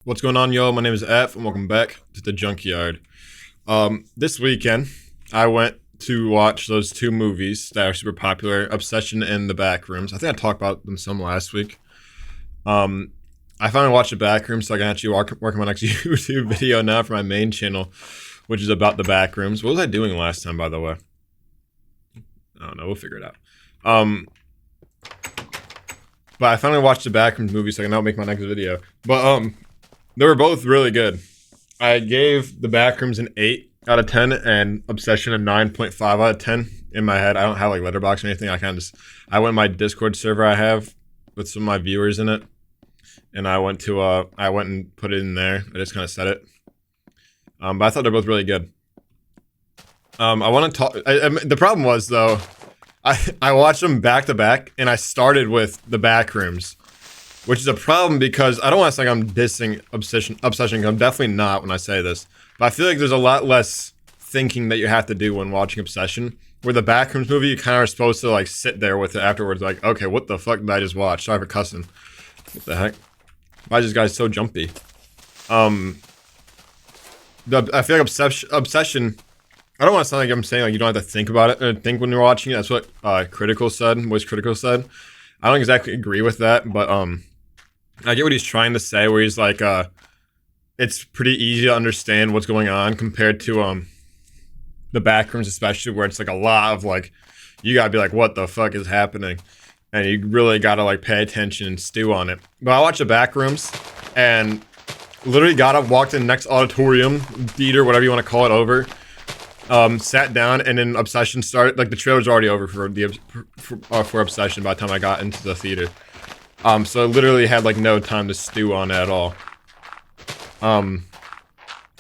What's going on, y'all? My name is F, and welcome back to the Junkyard. This weekend, I went to watch those two movies that are super popular, Obsession and The Backrooms. I think I talked about them some last week. I finally watched The Backrooms, so I can actually work on my next YouTube video now for my main channel, which is about The Backrooms. What was I doing last time, by the way? I don't know. We'll figure it out. But I finally watched The Backrooms movie, so I can now make my next video. But, they were both really good. I gave The Backrooms an 8 out of 10 and Obsession a 9.5 out of 10 in my head. I don't have like Letterboxd or anything. I went to my Discord server I have with some of my viewers in it, and I went and put it in there. I just kind of said it. But I thought they're both really good. I want to talk. The problem was though, I watched them back to back, and I started with The Backrooms, which is a problem because I don't want to say I'm dissing Obsession. I'm definitely not when I say this. But I feel like there's a lot less thinking that you have to do when watching Obsession. Where The Backrooms movie, you kind of are supposed to like sit there with it afterwards, like, okay, what the fuck did I just watch? Sorry for cussing. What the heck? Why is this guy so jumpy? I feel like Obsession. I don't want to sound like I'm saying like you don't have to think about it or think when you're watching it. That's what Critical said. I don't exactly agree with that, but I get what he's trying to say, where he's like, it's pretty easy to understand what's going on compared to The Backrooms, especially where it's like a lot of like, you gotta be like, what the fuck is happening, and you really gotta like pay attention and stew on it. But I watched The Backrooms and literally got up, walked in the next auditorium, theater, whatever you want to call it, over. Sat down, and then Obsession started. Like the trailer's already over for Obsession by the time I got into the theater. So I literally had like no time to stew on it at all.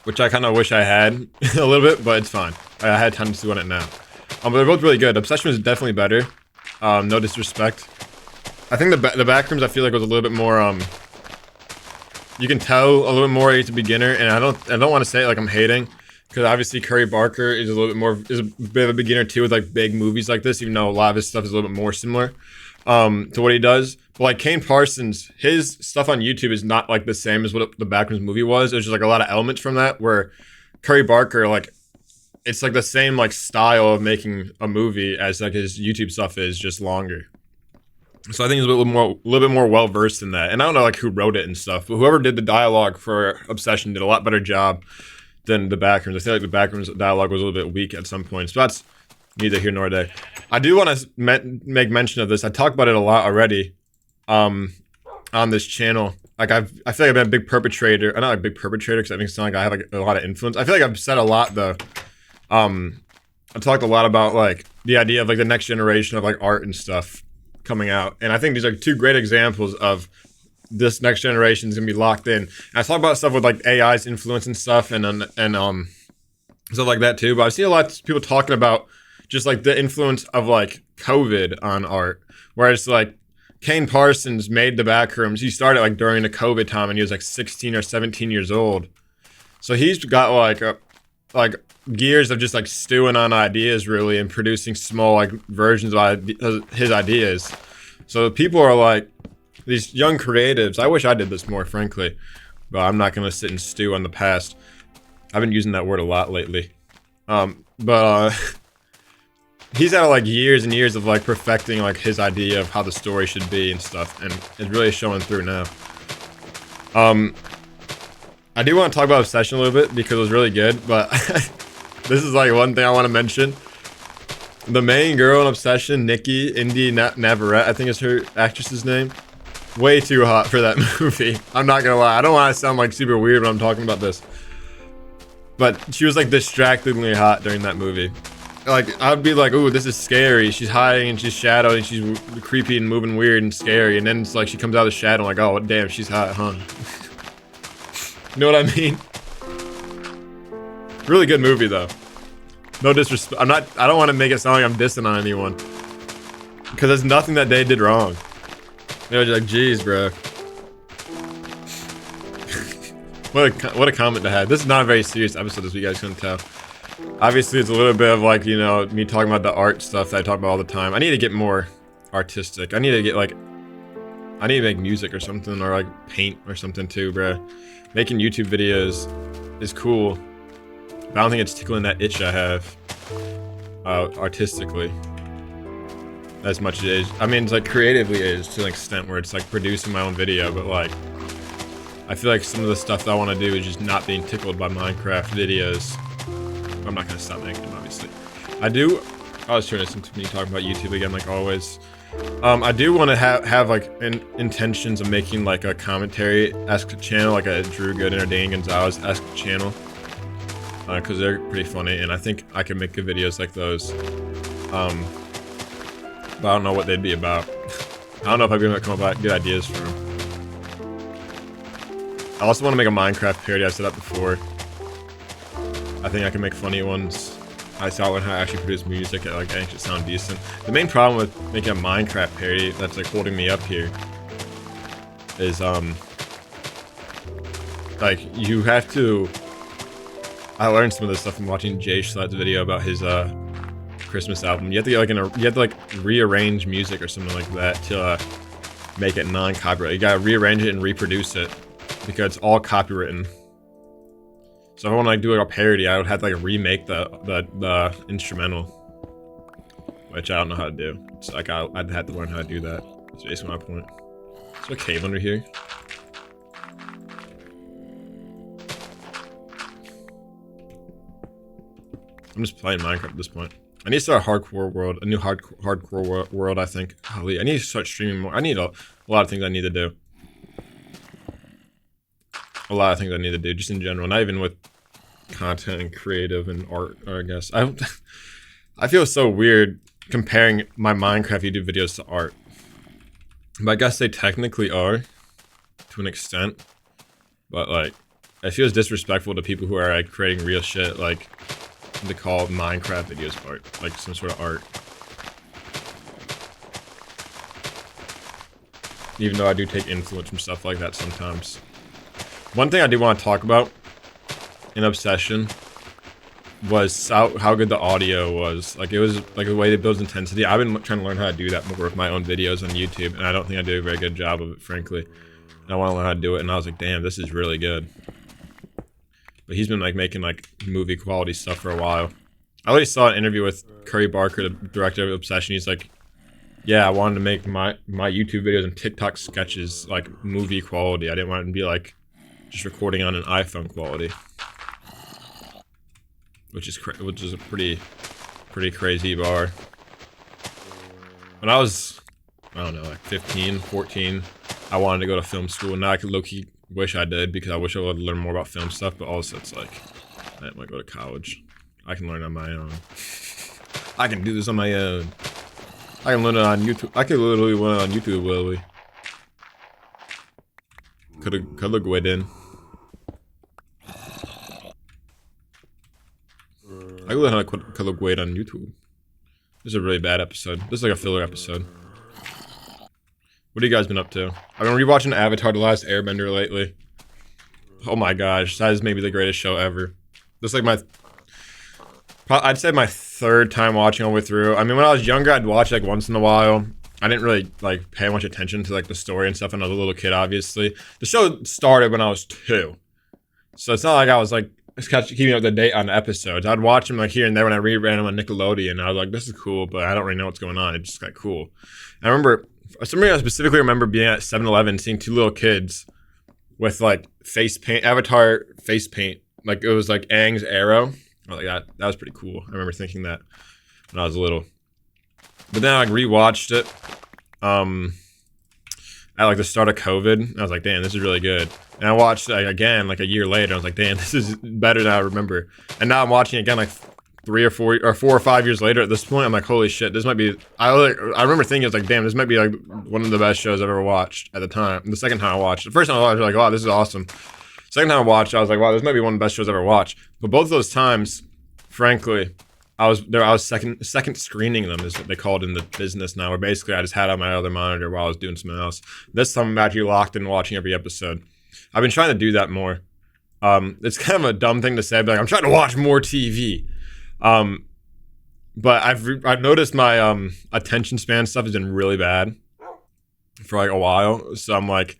Which I kind of wish I had a little bit, but it's fine. I had time to stew on it now. But they're both really good. Obsession was definitely better. No disrespect. I think the Backrooms I feel like was a little bit more. You can tell a little bit more at the beginner, and I don't want to say it like I'm hating. Because obviously Curry Barker is a bit of a beginner too with like big movies like this, even though a lot of his stuff is a little bit more similar to what he does. But like Kane Parsons, his stuff on YouTube is not like the same as what the Backrooms movie was. There's just like a lot of elements from that, where Curry Barker, like, it's like the same like style of making a movie as like his YouTube stuff is, just longer. So I think he's a little bit more well versed in that. And I don't know like who wrote it and stuff, but whoever did the dialogue for Obsession did a lot better job than The Backrooms. I feel like The Backrooms dialogue was a little bit weak at some points, but that's neither here nor there. I do want to make mention of this. I talked about it a lot already on this channel. Like I feel like I've been a big perpetrator. I'm not a big perpetrator because that makes it sound like I have like a lot of influence. I feel like I've said a lot though. I talked a lot about like the idea of like the next generation of like art and stuff coming out, and I think these are two great examples of this next generation is gonna be locked in. And I talk about stuff with like AI's influence and stuff, and stuff like that too. But I've seen a lot of people talking about just like the influence of like COVID on art, where it's like Kane Parsons made The Backrooms. He started like during the COVID time, and he was like 16 or 17 years old. So he's got like years of just like stewing on ideas really, and producing small like versions of his ideas. So people are like, these young creatives, I wish I did this more, frankly, but I'm not gonna sit and stew on the past. I've been using that word a lot lately. He's had like years and years of like perfecting like his idea of how the story should be and stuff, and it's really showing through now. I do want to talk about Obsession a little bit because it was really good, but this is like one thing I want to mention. The main girl in Obsession, Nikki Indy Navarrete, I think is her actress's name. Way too hot for that movie. I'm not gonna lie. I don't want to sound like super weird when I'm talking about this, but she was like distractingly hot during that movie. Like I'd be like, ooh, this is scary. She's hiding and she's shadowing. She's creepy and moving weird and scary. And then it's like she comes out of the shadow. I'm like, oh damn, she's hot, huh? You know what I mean? Really good movie though. No disrespect. I don't want to make it sound like I'm dissing on anyone, because there's nothing that they did wrong. You know, like, geez, bro. What a comment to have. This is not a very serious episode, as you guys couldn't tell. Obviously, it's a little bit of like, you know, me talking about the art stuff that I talk about all the time. I need to get more artistic. I need to get like I need to make music or something, or like paint or something too, bro. Making YouTube videos is cool, but I don't think it's tickling that itch I have artistically as much as it is. I mean, it's like creatively it is to an extent where it's like producing my own video, but like I feel like some of the stuff that I want to do is just not being tickled by Minecraft videos. I'm not gonna stop making them, obviously. I was turning this into me talking about YouTube again, like always. I do want to have like intentions of making like a commentary-esque channel, like a Drew Good and Dane Gonzalez-esque channel, because they're pretty funny, and I think I can make good videos like those. But I don't know what they'd be about. I don't know if I'd be able to come up with good ideas for them. I also want to make a Minecraft parody. I said that before. I think I can make funny ones. I saw how I actually produce music that like actually sound decent. The main problem with making a Minecraft parody that's like holding me up here is like you have to. I learned some of this stuff from watching Jay Schlatt's video about his Christmas album. You have to get like you have to like rearrange music or something like that to make it non-copyright. You gotta rearrange it and reproduce it because it's all copywritten. So if I want to like do like a parody, I would have to like remake the instrumental, which I don't know how to do. So like I'd have to learn how to do that. That's basically my point. Is there a cave under here? I'm just playing Minecraft at this point. I need to start a hardcore world, a new hardcore world. I think. Holy, I need to start streaming more. I need a lot of things I need to do. A lot of things I need to do, just in general, not even with content and creative and art, or I guess. I feel so weird comparing my Minecraft YouTube videos to art. But I guess they technically are, to an extent. But like, it feels disrespectful to people who are like creating real shit, like, to call Minecraft videos art, like some sort of art. Even though I do take influence from stuff like that sometimes. One thing I do want to talk about in Obsession was how good the audio was. Like, it was like the way it builds intensity. I've been trying to learn how to do that more with my own videos on YouTube, and I don't think I do a very good job of it, frankly. And I want to learn how to do it, and I was like, damn, this is really good. But he's been like making like movie quality stuff for a while. I already saw an interview with Curry Barker, the director of Obsession. He's like, yeah, I wanted to make my YouTube videos and TikTok sketches like movie quality. I didn't want it to be like just recording on an iPhone quality, which is a pretty crazy bar. When I was, I don't know, like 15, 14, I wanted to go to film school, and now I could low-key wish I did, because I wish I would learn more about film stuff, but also it's like, I might go to college. I can learn on my own. I can do this on my own. I can learn it on YouTube. I can literally learn it on YouTube, literally. Could look way in. I could learn how to look weight on YouTube. This is a really bad episode. This is like a filler episode. What have you guys been up to? I've been rewatching Avatar: The Last Airbender lately. Oh my gosh, that is maybe the greatest show ever. This is like I'd say my third time watching all the way through. I mean, when I was younger, I'd watch like once in a while. I didn't really like pay much attention to like the story and stuff when I was a little kid, obviously. The show started when I was 2. So it's not like I was like keeping up to date on the episodes. I'd watch them like here and there when I reran them on Nickelodeon. I was like, this is cool, but I don't really know what's going on. It just got cool. I remember, for some reason I specifically remember being at 7-Eleven, seeing 2 little kids with like face paint, Avatar face paint. Like it was like Aang's arrow. I was like, that was pretty cool. I remember thinking that when I was little. But then I like rewatched it at like the start of COVID. And I was like, damn, this is really good. And I watched it again like a year later. I was like, damn, this is better than I remember. And now I'm watching it again like 4 or 5 years later at this point. I'm like, holy shit, this might be. I remember thinking, I was like, damn, this might be like one of the best shows I've ever watched at the time. The second time I watched, the first time I watched, I was like, wow, this is awesome. Second time I watched, I was like, wow, this might be one of the best shows I've ever watched. But both of those times, frankly, I was second screening them, is what they call it in the business now, where basically I just had on my other monitor while I was doing something else. This time I'm actually locked in watching every episode. I've been trying to do that more. It's kind of a dumb thing to say, but like, I'm trying to watch more TV. But I've noticed my attention span stuff has been really bad. for like a while. So I'm like,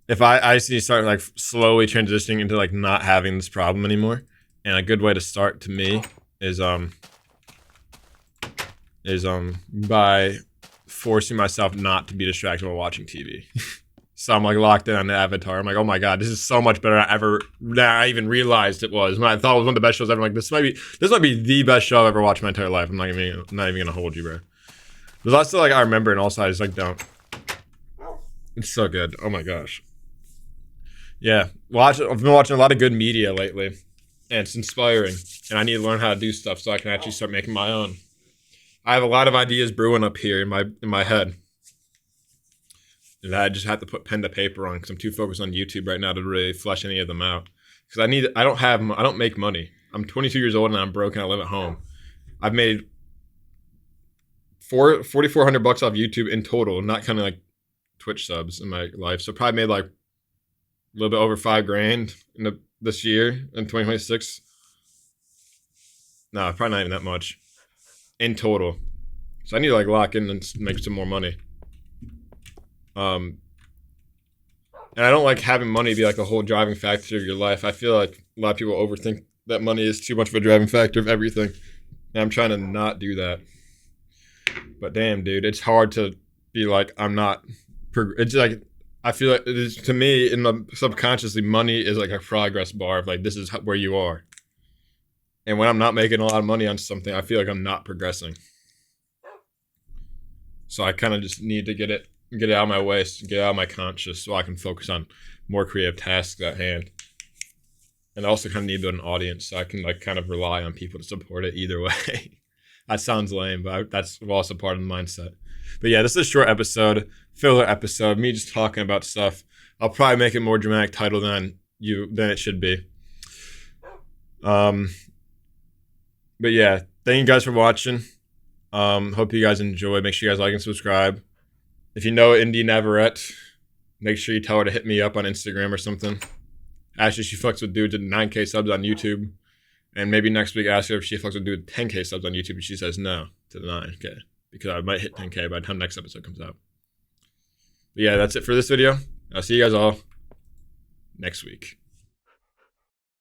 if I just need to start like slowly transitioning into like not having this problem anymore. And a good way to start to me is by forcing myself not to be distracted while watching TV. So I'm like locked in on the Avatar. I'm like, oh my god, this is so much better than I even realized it was. When I thought it was one of the best shows ever, I'm like, this might be the best show I've ever watched in my entire life. I'm not even gonna hold you, bro. There's lots of like I remember, and also I just like don't. It's so good. Oh my gosh. Yeah, I've been watching a lot of good media lately, and it's inspiring. And I need to learn how to do stuff so I can actually start making my own. I have a lot of ideas brewing up here in my head. And I just have to put pen to paper on because I'm too focused on YouTube right now to really flesh any of them out. Because I don't make money. I'm 22 years old and I'm broke and I live at home. I've made $4,400 off YouTube in total, not kind of like Twitch subs in my life. So probably made like a little bit over $5,000 this year in 2026. No, probably not even that much in total. So I need to like lock in and make some more money. And I don't like having money be like a whole driving factor of your life. I feel like a lot of people overthink that money is too much of a driving factor of everything. And I'm trying to not do that. But damn, dude, it's hard to be like, I'm not. It's like, I feel like, to me, subconsciously, money is like a progress bar of like, this is where you are. And when I'm not making a lot of money on something, I feel like I'm not progressing. So I kind of just need to get it out of my way, get out of my conscious so I can focus on more creative tasks at hand. And I also kind of need to build an audience so I can like kind of rely on people to support it either way. That sounds lame, but that's also part of the mindset. But yeah, this is a short episode, filler episode, me just talking about stuff. I'll probably make it more dramatic title than it should be. But yeah, thank you guys for watching. Hope you guys enjoy. Make sure you guys like and subscribe. If you know Indy Navarette, make sure you tell her to hit me up on Instagram or something. Actually, she fucks with dudes at 9K subs on YouTube. And maybe next week ask her if she fucks with dudes at 10K subs on YouTube and she says no to the 9K. Because I might hit 10K by the time next episode comes out. But yeah, that's it for this video. I'll see you guys all next week.